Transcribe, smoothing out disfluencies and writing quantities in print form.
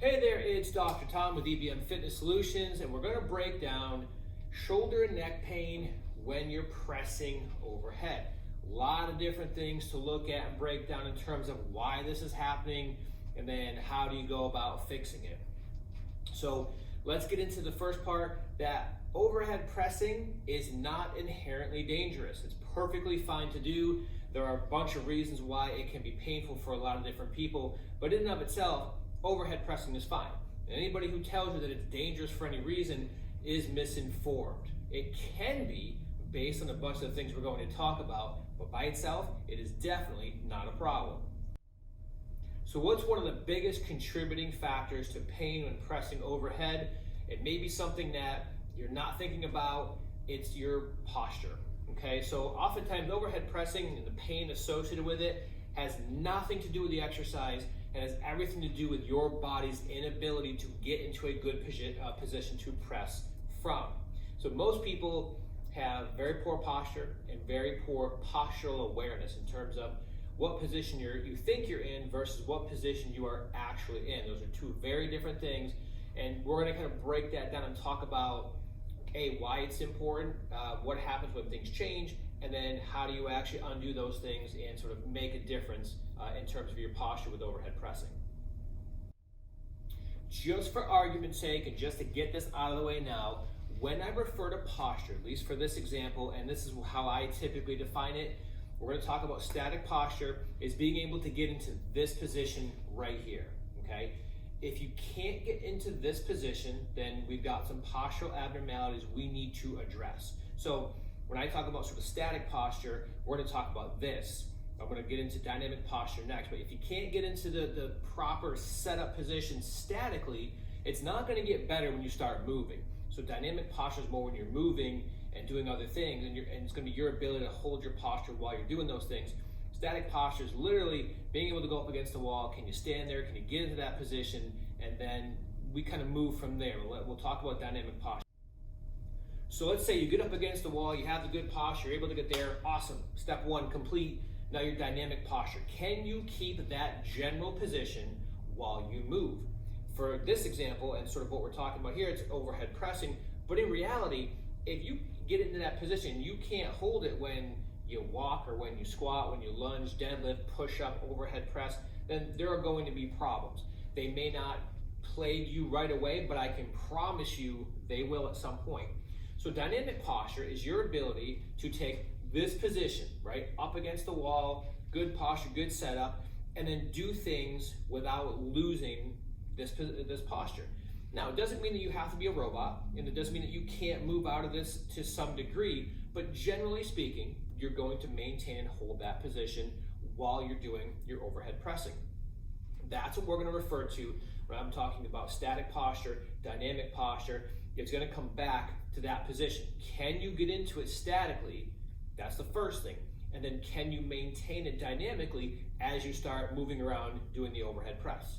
Hey there, it's Dr. Tom with EBM Fitness Solutions, and we're going to break down shoulder and neck pain when you're pressing overhead. A lot of different things to look at and break down in terms of why this is happening, and then how do you go about fixing it. So let's get into the first part, that overhead pressing is not inherently dangerous. It's perfectly fine to do. There are a bunch of reasons why it can be painful for a lot of different people, but in and of itself, overhead pressing is fine. And anybody who tells you that it's dangerous for any reason is misinformed. It can be based on a bunch of things we're going to talk about, but by itself, it is definitely not a problem. So what's one of the biggest contributing factors to pain when pressing overhead? It may be something that you're not thinking about, it's your posture. Okay, so oftentimes overhead pressing and the pain associated with it has nothing to do with the exercise. It has everything to do with your body's inability to get into a good position to press from. So most people have very poor posture and very poor postural awareness in terms of what position you think you're in versus what position you are actually in. Those are two very different things, and we're going to kind of break that down and talk about why it's important, what happens when things change, and then how do you actually undo those things and sort of make a difference in terms of your posture with overhead pressing. Just for argument's sake, and just to get this out of the way now, when I refer to posture, at least for this example, and this is how I typically define it, we're going to talk about static posture is being able to get into this position right here, okay? If you can't get into this position, then we've got some postural abnormalities we need to address. So when I talk about sort of static posture, we're going to talk about this. I'm going to get into dynamic posture next, but if you can't get into the proper setup position statically, it's not going to get better when you start moving. So dynamic posture is more when you're moving and doing other things, and it's going to be your ability to hold your posture while you're doing those things. Static posture is literally being able to go up against the wall. Can you stand there? Can you get into that position? And then we kind of move from there. We'll talk about dynamic posture. So let's say you get up against the wall, you have the good posture, you're able to get there, awesome. Step one complete. Now your dynamic posture. Can you keep that general position while you move? For this example, and sort of what we're talking about here, it's overhead pressing, but in reality, if you get into that position, you can't hold it when you walk or when you squat, when you lunge, deadlift, push up, overhead press, then there are going to be problems. They may not plague you right away, but I can promise you they will at some point. So dynamic posture is your ability to take this position, right, up against the wall, good posture, good setup, and then do things without losing this posture. Now, it doesn't mean that you have to be a robot, and it doesn't mean that you can't move out of this to some degree, but generally speaking, you're going to maintain and hold that position while you're doing your overhead pressing. That's what we're going to refer to when I'm talking about static posture, dynamic posture. It's going to come back to that position. Can you get into it statically? That's the first thing. And then can you maintain it dynamically as you start moving around doing the overhead press?